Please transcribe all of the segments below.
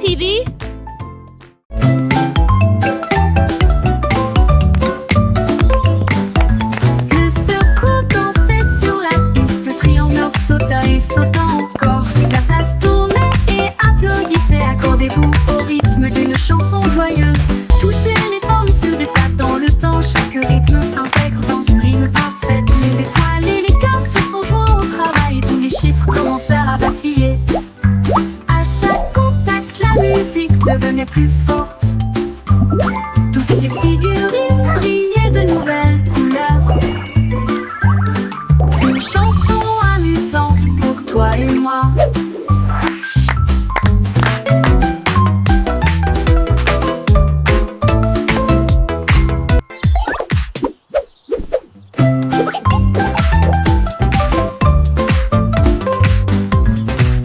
TV? Le cirque dansait sur la piste, le triangle sauta et sauta encore. La place tournait et applaudissait, accordez-vous au rythme d'une chanson joyeuse. Touchez les formes se déplacent dans le temps, chaque rythme s'intègre dans une rime parfaite. Les étoiles et les cœurs se sont joints au travail, tous les chiffres commencèrent à vaciller. À chaque contact, la musique devenait plus forte. Toutes les figurines brillaient de nouvelles couleurs. Une chanson amusante pour toi et moi.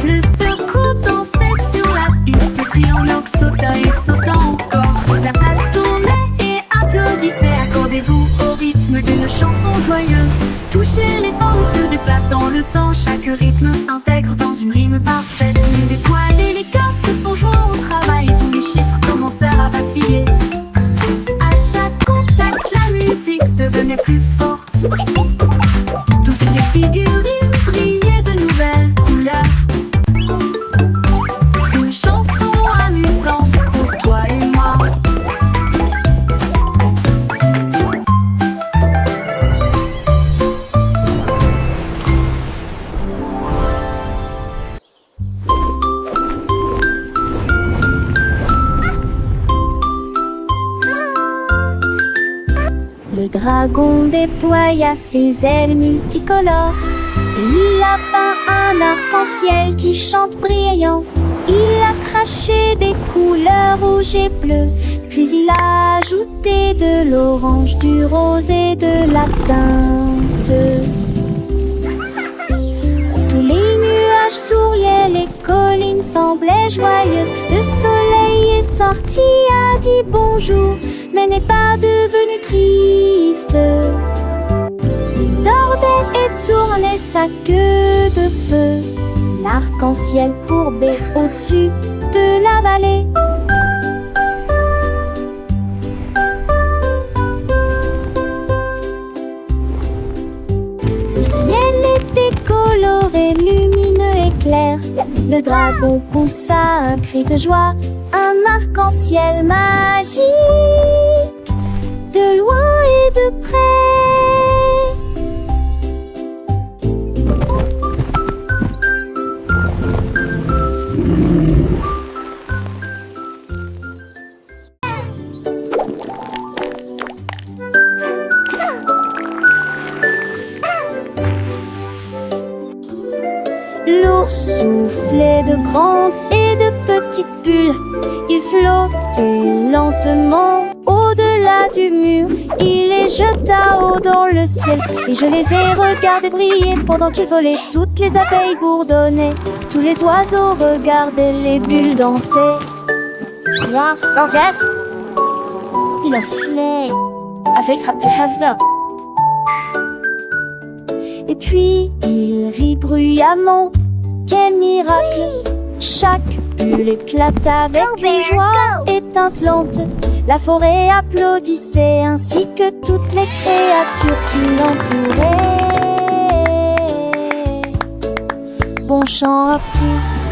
Le cirque dansait sur la piste, le triangle sauta et sauta encore. La place tournait et applaudissait, accordez-vous au rythme d'une chanson joyeuse. Touchez les formes se déplacent dans le temps, chaque rythme s'intègre dans une rime parfaite. Les étoiles et les cœurs se sont joints au travail, tous les chiffres commencèrent à vaciller. À chaque contact, la musique devenait plus forte. Toutes les figurines brillaient de nouvelles couleurs. Une chanson amusante pour toi et moi. Le dragon déploya ses ailes multicolores et il a peint un arc-en-ciel qui chante brillant. Il a craché des couleurs rouges et bleues, puis il a ajouté de l'orange, du rose et de la teinte. Tous les nuages souriaient, les collines semblaient joyeuses. Le soleil est sorti, a dit bonjour, mais n'est pas devenu triste. Il tordait et tournait sa queue de feu, l'arc-en-ciel courbé au-dessus de la vallée. Le ciel était coloré, lumineux et clair. Le dragon poussa un cri de joie, un arc-en-ciel magique, de loin et de près. L'ours soufflait de grandes et de petites bulles. Il flottait lentement au-delà du mur. Il les jeta haut dans le ciel et je les ai regardés briller pendant qu'ils volaient. Toutes les abeilles bourdonnaient, tous les oiseaux regardaient les bulles danser. Là, gorgeous. Il en filait avec sa petite. Et puis il rit bruyamment. Quel miracle! Chaque bulle éclata avec une joie étincelante. La forêt applaudissait ainsi que toutes les créatures qui l'entouraient. Bon chant à tous.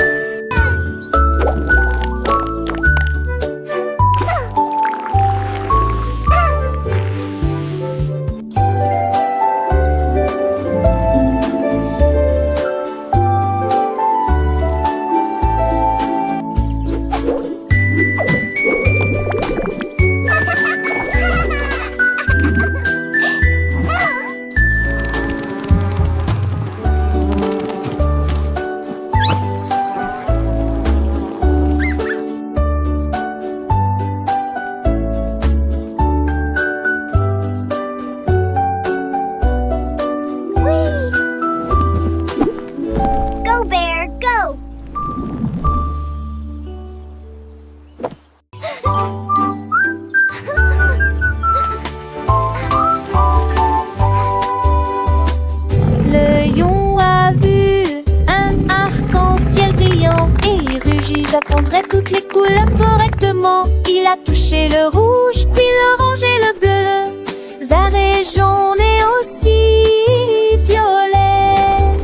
apprendrait toutes les couleurs correctement. Il a touché le rouge, puis l'orange et le bleu, vert et jaune et aussi violet.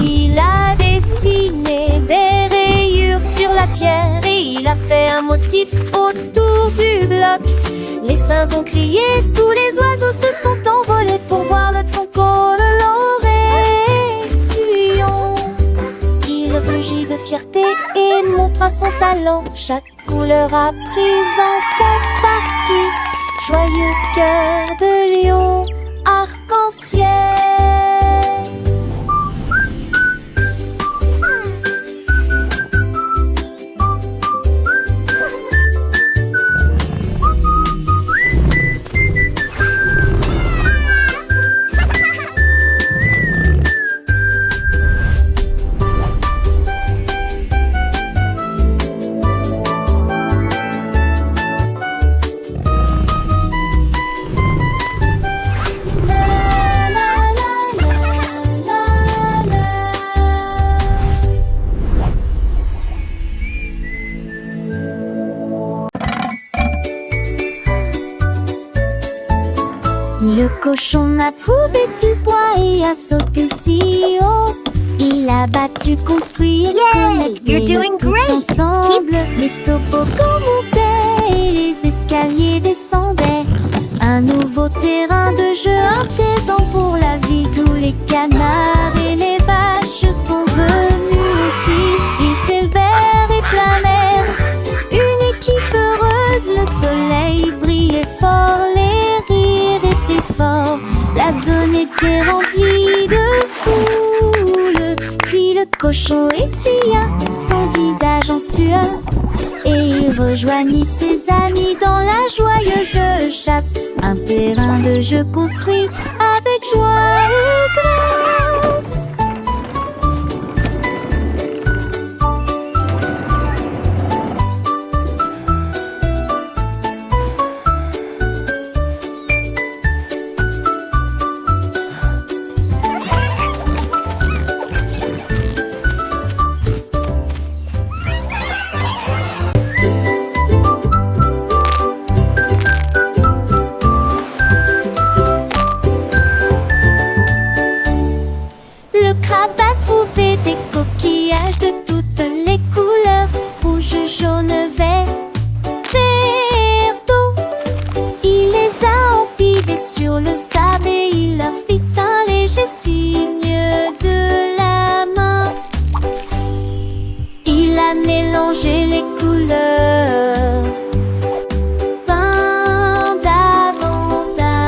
Il a dessiné des rayures sur la pierre et il a fait un motif autour du bloc. Les singes ont crié, tous les oiseaux se sont envolés pour voir le tronc coloré du lion. Il rugit de fierté et montra son talent. Chaque couleur apprise en fait partie. Joyeux cœur de lion, arc-en-ciel. Le cochon a trouvé du bois et a sauté si haut. Il a battu, construit et connecté You're doing tout great. ensemble. Les toboggans montaient et les escaliers descendaient. Un nouveau terrain de jeu apaisant pour la vie. Tous les canards et les vaches sont venus aussi. Ils s'élevèrent et planèrent. Une équipe heureuse, le soleil brillait fort, les rires étaient forts. La zone était remplie de foule. Puis le cochon essuya son visage en sueur et il rejoignit ses amis dans la joyeuse chasse. Un terrain de jeu construit avec joie et grâce. Le crabe a trouvé des coquillages de toutes les couleurs, rouge, jaune, vert, d'eau. Il les a empilés sur le sable et il leur fit un léger signe de la main. Il a mélangé les couleurs, peint davantage.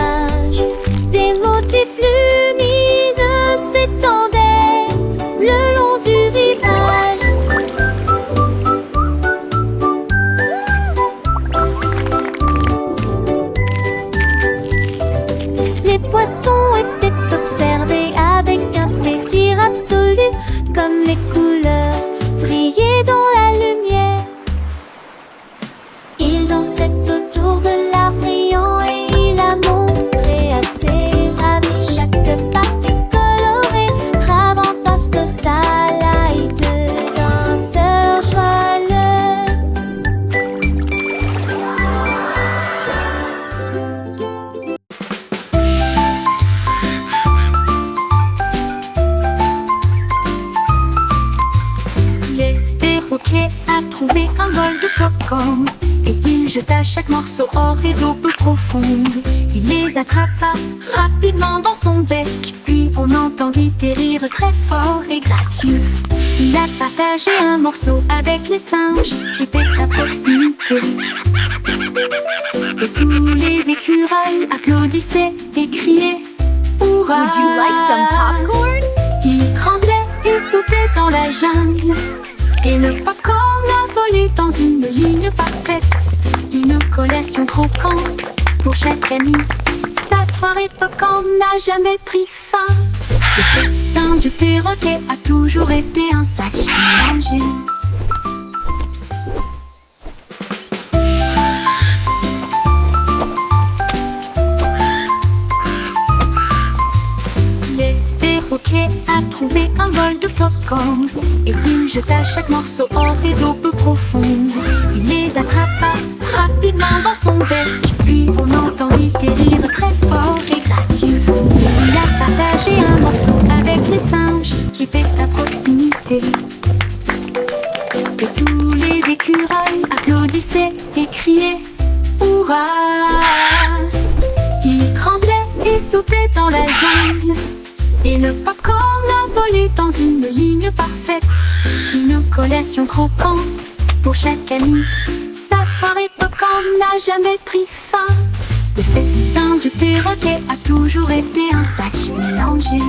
Des motifs lumineux s'étendaient le long du rivage. Les poissons étaient observés avec un plaisir absolu, comme les couleurs brillaient dans la lumière. Il dansait autour de l'arbre brillant et il a montré à ses amis chaque partie colorée. Crabe en toast, salade d'un cœur joyeux. Le perroquet a trouvé un bol de popcorn et il jeta chaque morceau hors des eaux peu profondes. Il les attrapa rapidement dans son bec, puis on entendit des rires très forts et gracieux. Il a partagé un morceau avec les singes qui étaient à proximité. Et tous les écureuils applaudissaient et criaient Hurrah! Would you like some popcorn? Il tremblait et sautait dans la jungle. Et le popcorn a volé dans une ligne parfaite. Une collation croquante pour chaque ami. Sa soirée popcorn n'a jamais pris fin. Le festin du perroquet a toujours été un sacré danger. Le perroquet a trouvé un bol de popcorn et il jeta chaque morceau hors des eaux peu profondes. Il les attrapa rapidement dans son bec, puis on entendit des rires très forts et gracieux. Il a partagé un morceau avec les singes qui étaient à proximité. Et tous les écureuils applaudissaient et criaient hurrah. Ils tremblaient et sautaient dans la jungle, et le popcorn a volé dans une ligne parfaite. Une collation croquante pour chaque ami. Sa soirée popcorn n'a jamais pris fin. Le festin du perroquet a toujours été un sac mélangé.